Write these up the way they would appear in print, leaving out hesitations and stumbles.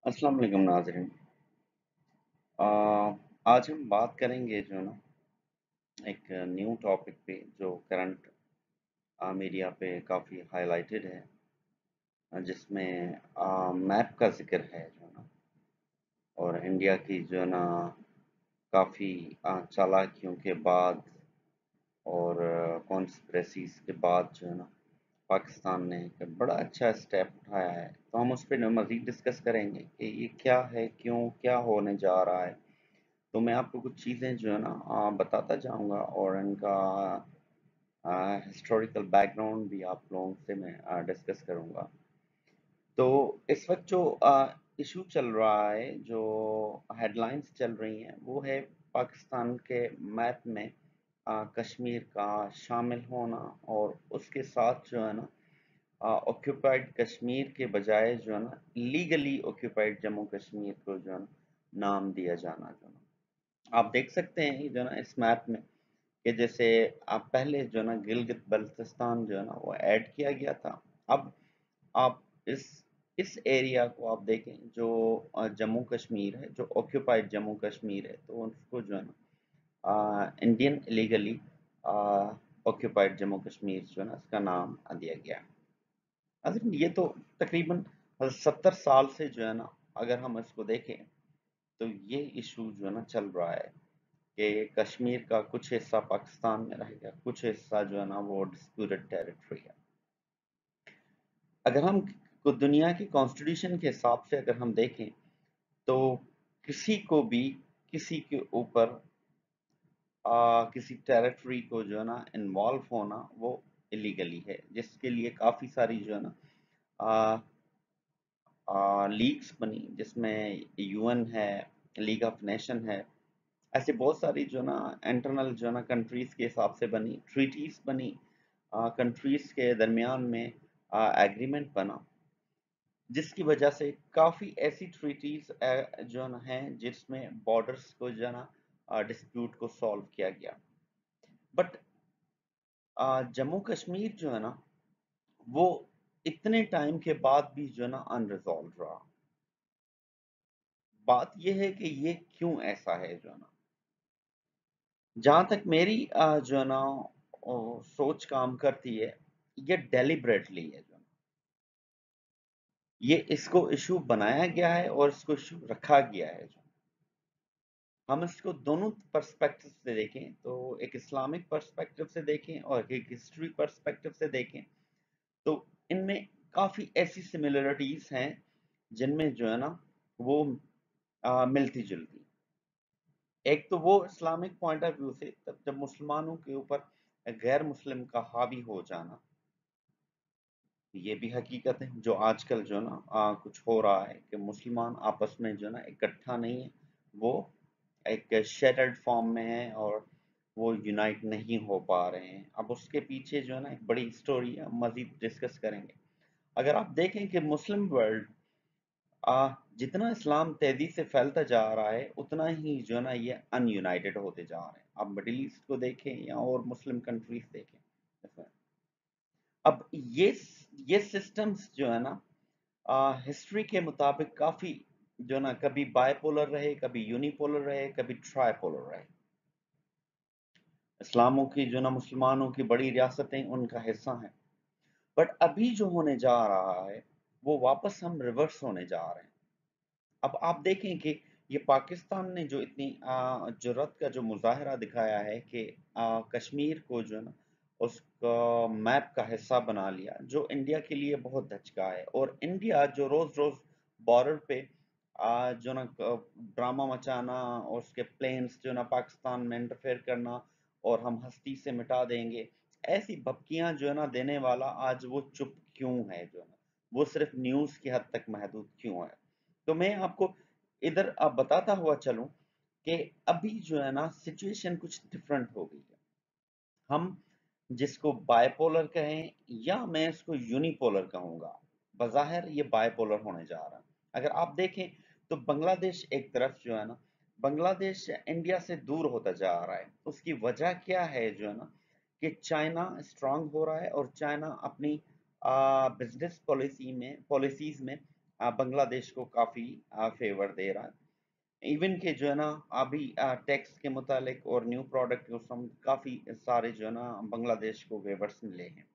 अस्सलाम वालेकुम नाज़रीन। आ, आज हम बात करेंगे जो ना एक न्यू टॉपिक पे जो करंट मीडिया पे काफ़ी हाईलाइटेड है, जिसमें मैप का जिक्र है जो ना, और इंडिया की जो ना काफ़ी चालाकियों के बाद और कॉन्स्पिरेसीज के बाद जो है ना पाकिस्तान ने एक बड़ा अच्छा स्टेप उठाया है। तो हम उस पर मज़ीद डिस्कस करेंगे कि ये क्या है, क्यों, क्या होने जा रहा है। तो मैं आपको कुछ चीज़ें जो है ना बताता जाऊंगा, और इनका हिस्टोरिकल बैकग्राउंड भी आप लोगों से मैं डिस्कस करूंगा। तो इस वक्त जो इशू चल रहा है, जो हेडलाइंस चल रही हैं, वो है पाकिस्तान के मैप में कश्मीर का शामिल होना, और उसके साथ जो है ना ऑक्यूपाइड कश्मीर के बजाय जो है ना लीगली ऑक्यूपाइड जम्मू कश्मीर को जो है ना नाम दिया जाना। जो ना आप देख सकते हैं जो ना इस मैप में कि जैसे आप पहले जो ना गिलगित बल्तिस्तान जो है ना वो ऐड किया गया था। अब आप इस एरिया को आप देखें जो जम्मू कश्मीर है, जो ऑक्यूपाइड जम्मू कश्मीर है, तो उसको जो है ना Indian illegally occupied Jammu Kashmir जो है ना इसका नाम दिया गया। अगर ये तो तकरीबन 70 साल से जो है ना अगर हम इसको देखें, तो ये इशू जो है ना चल रहा है कि कश्मीर का कुछ हिस्सा पाकिस्तान में रहेगा, कुछ हिस्सा जो है ना वो डिस्प्यूटेड टेरिटरी है। अगर हम दुनिया की कॉन्स्टिट्यूशन के हिसाब से अगर हम देखें, तो किसी को भी किसी के ऊपर किसी टेरिटरी को जो है ना इन्वॉल्व होना वो इलीगली है, जिसके लिए काफ़ी सारी जो है ना लीग्स बनी, जिसमें यूएन है, लीग ऑफ नेशन है, ऐसे बहुत सारी जो ना इंटरनल जो ना कंट्रीज के हिसाब से बनी, ट्रीटीज बनी, कंट्रीज के दरमियान में एग्रीमेंट बना, जिसकी वजह से काफ़ी ऐसी ट्रीटीज जो ना हैं जिसमें बॉर्डर्स को जो ना डिस्प्यूट को सॉल्व किया गया। बट जम्मू कश्मीर जो है ना वो इतने टाइम के बाद भी जो है ना अनरिजॉल्व रहा। बात यह है कि ये क्यों ऐसा है जो है ना, जहां तक मेरी जो है ना सोच काम करती है, ये डेलिबरेटली है जो है ना, ये इसको इशू बनाया गया है और इसको इशू रखा गया है। जो हम इसको दोनों पर्सपेक्टिव से देखें, तो एक इस्लामिक पर्सपेक्टिव से देखें और एक हिस्ट्री पर्सपेक्टिव से देखें, तो इनमें काफी ऐसी सिमिलरिटीज हैं जिनमें जो है ना वो मिलती जुलती। एक तो वो इस्लामिक पॉइंट ऑफ व्यू से, तब जब मुसलमानों के ऊपर गैर मुस्लिम का हावी हो जाना, ये भी हकीकत है जो आजकल जो ना कुछ हो रहा है कि मुसलमान आपस में जो ना इकट्ठा नहीं है, वो एक शेटर्ड फॉर्म में है और वो यूनाइट नहीं हो पा रहे हैं। अब उसके पीछे जो है ना एक बड़ी स्टोरी है, मजीद डिस्कस करेंगे। अगर आप देखें कि मुस्लिम वर्ल्ड जितना इस्लाम तेजी से फैलता जा रहा है, उतना ही जो है ना ये अनयूनाइटेड होते जा रहे हैं। आप मिडिल ईस्ट को देखें या और मुस्लिम कंट्रीज देखें। अब ये सिस्टम्स जो है ना हिस्ट्री के मुताबिक काफी जो ना कभी बायपोलर रहे, कभी यूनिपोलर रहे, कभी ट्राइपोलर रहे। इस्लामों की जो ना मुसलमानों की बड़ी रियासतें उनका हिस्सा हैं। बट अभी जो होने जा रहा है वो वापस हम रिवर्स होने जा रहे हैं। अब आप देखें कि ये पाकिस्तान ने जो इतनी जुर्रत का जो मुजाहरा दिखाया है कि कश्मीर को जो है ना उसका मैप का हिस्सा बना लिया, जो इंडिया के लिए बहुत धचका है। और इंडिया जो रोज रोज बॉर्डर पे जो ना ड्रामा मचाना और उसके प्लेन्स जो ना पाकिस्तान में इंटरफेयर करना और हम हस्ती से मिटा देंगे, ऐसी भपकियां जो है ना देने वाला आज वो चुप क्यों है, जो है ना वो सिर्फ न्यूज की हद तक महदूद क्यों है। तो मैं आपको इधर अब बताता हुआ चलूं कि अभी जो है ना सिचुएशन कुछ डिफरेंट हो गई है। हम जिसको बायपोलर कहें या मैं इसको यूनिपोलर कहूंगा, बज़ाहिर ये बायपोलर होने जा रहा है। अगर आप देखें तो बांग्लादेश एक तरफ जो है ना, बांग्लादेश इंडिया से दूर होता जा रहा है। उसकी वजह क्या है जो है ना कि चाइना स्ट्रांग हो रहा है और चाइना अपनी बिजनेस पॉलिसीज में बांग्लादेश को काफी फेवर दे रहा है। इवन के जो है ना अभी टैक्स के मुतालिक और न्यू प्रोडक्ट को सम काफी सारे जो है ना बांग्लादेश को वेवर्स मिले हैं।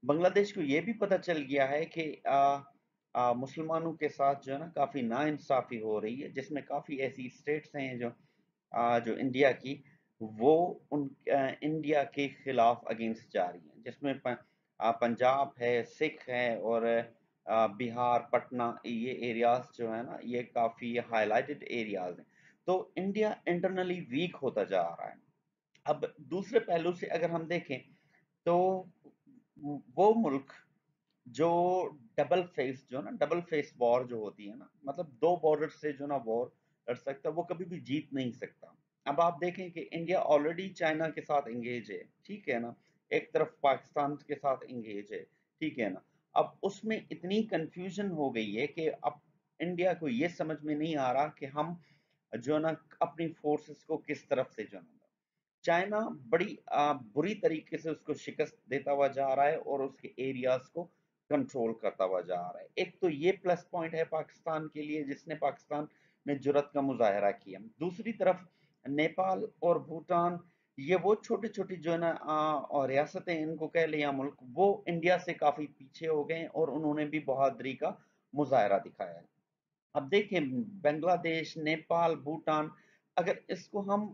बांग्लादेश को ये भी पता चल गया है कि मुसलमानों के साथ जो है ना काफी नाइंसाफी हो रही है, जिसमें काफी ऐसी स्टेट्स हैं जो इंडिया की वो इंडिया के खिलाफ अगेंस्ट जा रही हैं, जिसमें पंजाब है, सिख है और बिहार, पटना, ये एरियाज जो है ना ये काफी हाईलाइटेड एरियाज हैं। तो इंडिया इंटरनली वीक होता जा रहा है। अब दूसरे पहलू से अगर हम देखें तो वो मुल्क जो डबल फेस वॉर जो होती है ना, मतलब दो बॉर्डर से जो ना वॉर लड़ सकता है, वो कभी भी जीत नहीं सकता। अब आप देखें कि इंडिया ऑलरेडी चाइना के साथ इंगेज है, ठीक है ना, एक तरफ पाकिस्तान के साथ इंगेज है, ठीक है ना। अब उसमें इतनी कंफ्यूजन हो गई है कि अब इंडिया को ये समझ में नहीं आ रहा कि हम जो ना अपनी फोर्सेस को किस तरफ से जो ना, चाइना बड़ी बुरी तरीके से उसको शिकस्त देता हुआ जा रहा है और उसके एरियाज को कंट्रोल करता हुआ जा रहा है। एक तो ये प्लस पॉइंट है पाकिस्तान के लिए, जिसने पाकिस्तान में जुर्रत का मुजाहरा किया। दूसरी तरफ नेपाल और भूटान, ये वो छोटी छोटी जो है ना और रियासतें इनको कह लें या मुल्क, वो इंडिया से काफी पीछे हो गए और उन्होंने भी बहादुरी का मुजाहरा दिखाया है। अब देखिए बांग्लादेश, नेपाल, भूटान, अगर इसको हम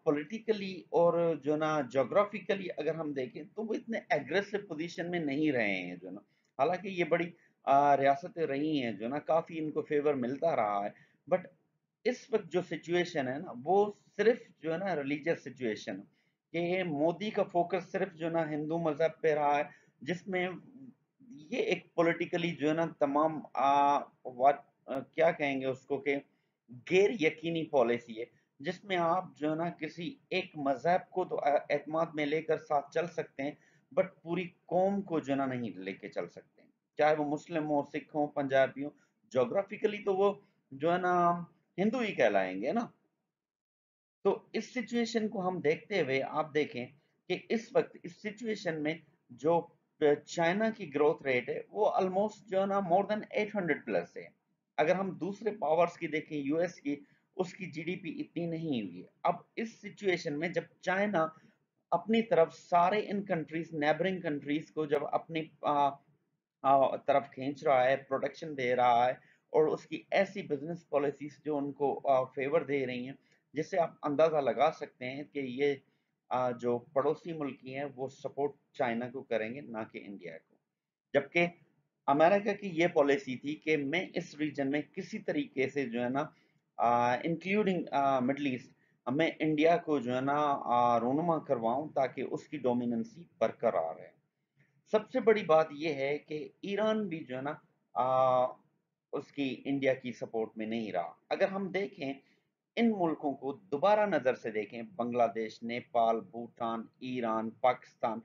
पॉलिटिकली और जो ना ज्योग्राफिकली अगर हम देखें तो वो इतने एग्रेसिव पोजीशन में नहीं रहे हैं जो ना, हालांकि ये बड़ी रियासतें रही हैं जो ना काफी इनको फेवर मिलता रहा है। बट इस वक्त जो सिचुएशन है ना वो सिर्फ जो है ना रिलीजियस सिचुएशन कि मोदी का फोकस सिर्फ जो ना हिंदू मजहब पे रहा है, जिसमें ये एक पॉलिटिकली जो है ना तमाम क्या कहेंगे उसको कि गैर यकीनी पॉलिसी है, जिसमें आप जो है ना किसी एक मजहब को तो एतमाद में लेकर साथ चल सकते हैं, बट पूरी कौम को जो है ना नहीं लेके चल सकते, चाहे वो मुस्लिम हो, सिख हो, पंजाबी हो। जोग्राफिकली तो वो जो है ना हिंदू ही कहलाएंगे ना। तो इस सिचुएशन को हम देखते हुए आप देखें कि इस वक्त इस सिचुएशन में जो चाइना की ग्रोथ रेट है वो ऑलमोस्ट जो है ना मोर देन 800 प्लस है। अगर हम दूसरे पावर्स की देखें, यूएस की, उसकी जीडीपी इतनी नहीं हुई है। अब इस सिचुएशन में जब चाइना अपनी तरफ सारे इन कंट्रीज, नेबरिंग कंट्रीज को जब अपनी तरफ खींच रहा है, प्रोटेक्शन दे रहा है, और उसकी ऐसी बिजनेस पॉलिसीज जो उनको फेवर दे रही हैं, जिससे आप अंदाजा लगा सकते हैं कि ये जो पड़ोसी मुल्क हैं वो सपोर्ट चाइना को करेंगे, ना कि इंडिया को। जबकि अमेरिका की ये पॉलिसी थी कि मैं इस रीजन में किसी तरीके से जो है ना इंक्लूडिंग मिडल ईस्ट, मैं इंडिया को जो है ना रोनुमा करवाऊं ताकि उसकी डोमिनेंसी बरकरार है। सबसे बड़ी बात यह है कि ईरान भी जो है ना आ, उसकी इंडिया की सपोर्ट में नहीं रहा। अगर हम देखें इन मुल्कों को दोबारा नजर से देखें, बांग्लादेश, नेपाल, भूटान, ईरान, पाकिस्तान,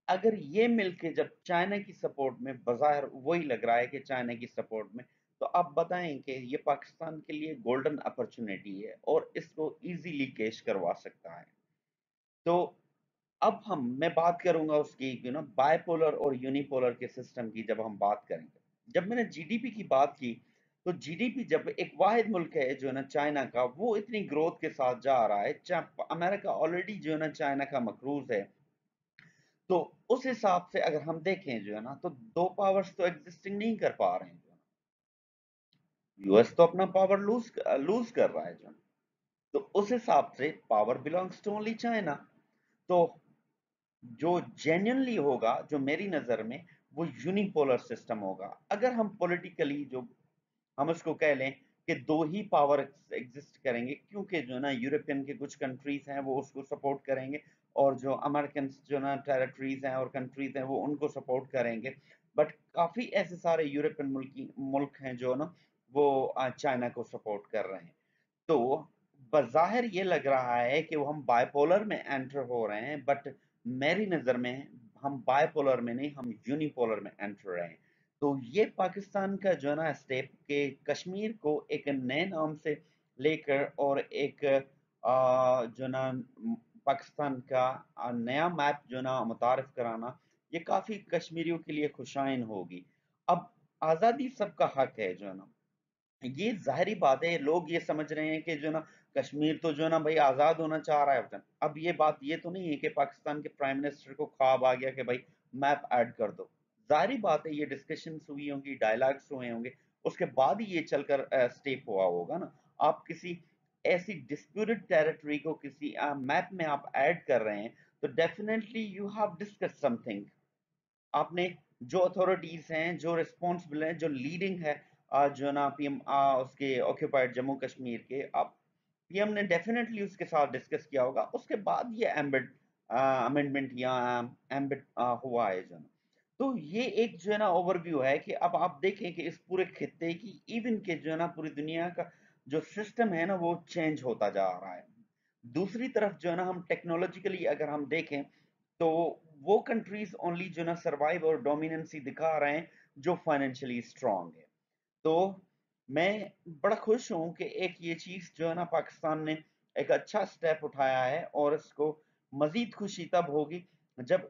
अगर ये मिलके जब चाइना की सपोर्ट में, बज़ाहिर वही लग रहा है कि चाइना की सपोर्ट में, तो आप बताएं कि ये पाकिस्तान के लिए गोल्डन अपॉर्चुनिटी है और इसको इजीली कैश करवा सकता है। तो अब मैं बात करूंगा उसकी बायपोलर और यूनिपोलर के सिस्टम की। जब हम बात करेंगे, जब मैंने जीडीपी की बात की, तो जीडीपी जब एक वाहिद मुल्क है जो है ना चाइना का, वो इतनी ग्रोथ के साथ जा रहा है, अमेरिका ऑलरेडी जो है ना चाइना का मकरूज है, तो उस हिसाब से अगर हम देखें जो है ना, तो दो पावर्स तो एग्जिस्टिंग नहीं कर पा रहे हैं जो है ना। यूएस तो अपना पावर लूज लूज कर रहा है जो है ना। तो उस हिसाब से power belongs to only China. तो जो जेन्युइनली होगा जो मेरी नजर में, वो यूनिपोलर सिस्टम होगा। अगर हम पॉलिटिकली जो हम उसको कह लें कि दो ही पावर एग्जिस्ट करेंगे, क्योंकि जो है ना यूरोपियन के कुछ कंट्रीज हैं वो उसको सपोर्ट करेंगे, और जो अमेरिकन जो ना टेरिटरीज हैं और कंट्रीज हैं वो उनको सपोर्ट करेंगे। बट काफी ऐसे सारे यूरोपियन मुल्क हैं जो ना वो चाइना को सपोर्ट कर रहे हैं। तो बज़ाहिर ये लग रहा है कि वो हम बायपोलर में एंटर हो रहे हैं, बट मेरी नज़र में हम बायपोलर में नहीं, हम यूनिपोलर में एंटर रहे हैं। तो ये पाकिस्तान का जो है ना स्टेप के कश्मीर को एक नए नाम से लेकर और एक जो ना पाकिस्तान का नया मैप जो ना मुतारिफ कराना, ये काफ़ी कश्मीरियों के लिए खुशाइन होगी। अब आज़ादी सबका हक है जो है ना, ये ज़ाहिरी बात है, लोग ये समझ रहे हैं कि जो है ना कश्मीर तो जो है ना भाई आज़ाद होना चाह रहा है वतन। अब ये बात ये तो नहीं है कि पाकिस्तान के प्राइम मिनिस्टर को ख्वाब आ गया कि भाई मैप ऐड कर दो। ज़ाहिरी बात है, ये डिस्कशंस हुई होंगी, डायलॉग्स हुए होंगे, उसके बाद ही ये चलकर स्टेप हुआ होगा ना। आप किसी ऐसी डिस्प्यूटेड टेरिटरी को किसी मैप में आप ऐड कर रहे हैं, तो definitely you have discuss something. आपने जो अथॉरिटीज हैं, जो रिस्पॉन्सिबल हैं, जो लीडिंग है जो है ना पीएम उसके ऑक्यूपाइड जम्मू कश्मीर के, अब पीएम ने डेफिनेटली उसके साथ डिस्कस किया होगा, उसके बाद ये एम्बेड अमेंडमेंट या एम्बेड हुआ है जो है ना। तो ये एक जो है ना ओवरव्यू है कि अब आप देखें कि इस पूरे खित्ते की, इवन के जो है ना पूरी दुनिया का जो सिस्टम है ना वो चेंज होता जा रहा है। दूसरी तरफ जो है ना हम टेक्नोलॉजिकली अगर हम देखें, तो वो कंट्रीज ओनली जो ना सर्वाइव और डोमिनेंसी दिखा रहे हैं जो फाइनेंशियली स्ट्रांग है। तो मैं बड़ा खुश हूं कि एक ये चीज जो है ना पाकिस्तान ने एक अच्छा स्टेप उठाया है, और इसको मजीद खुशी तब होगी जब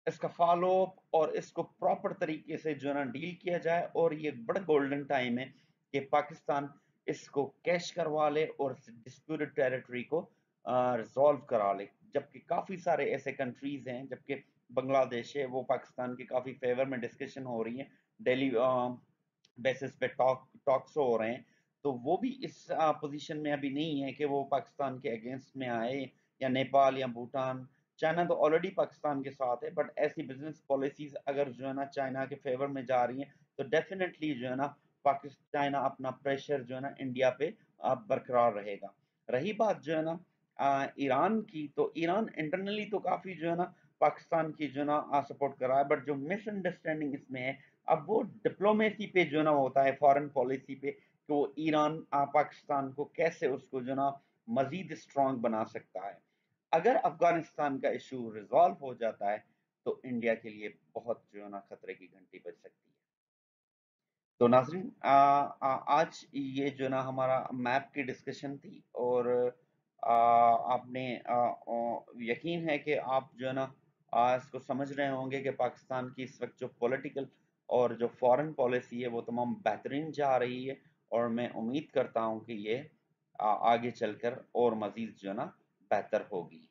इसका फॉलो अप और इसको प्रॉपर तरीके से जो है ना डील किया जाए, और ये बड़ा गोल्डन टाइम है कि पाकिस्तान इसको कैश करवा ले और डिस्प्यूटेड टेरिटरी को रिजॉल्व करा ले। जबकि काफी सारे ऐसे कंट्रीज हैं, जबकि बांग्लादेश है वो पाकिस्तान के काफी फेवर में डिस्कशन हो रही है, डेली बेसिस पे टॉक्स हो रहे हैं, तो वो भी इस पोजीशन में अभी नहीं है कि वो पाकिस्तान के अगेंस्ट में आए, या नेपाल या भूटान। चाइना तो ऑलरेडी पाकिस्तान के साथ है, बट ऐसी बिजनेस पॉलिसीज अगर जो है ना चाइना के फेवर में जा रही हैं, तो डेफिनेटली जो है ना पाकिस्तान चाइना अपना प्रेशर जो है ना इंडिया पे बरकरार रहेगा। रही बात जो है ना ईरान की, तो ईरान इंटरनली तो काफी जो है ना पाकिस्तान की जो है ना सपोर्ट कर रहा है, बट जो मिसअंडरस्टैंडिंग इसमें है, अब वो डिप्लोमेसी पे जो है ना होता है, फॉरेन पॉलिसी पे, कि वो ईरान पाकिस्तान को कैसे उसको जो है ना मजीद स्ट्रांग बना सकता है। अगर अफगानिस्तान का इशू रिजॉल्व हो जाता है, तो इंडिया के लिए बहुत जो है ना खतरे की घंटी बज सकती है। तो नाजरीन, आज ये जो ना हमारा मैप की डिस्कशन थी, और आपने यकीन है कि आप जो है ना इसको समझ रहे होंगे कि पाकिस्तान की इस वक्त जो पॉलिटिकल और जो फॉरेन पॉलिसी है वो तमाम बेहतरीन जा रही है, और मैं उम्मीद करता हूँ कि ये आगे चलकर और मजीद जो है ना बेहतर होगी।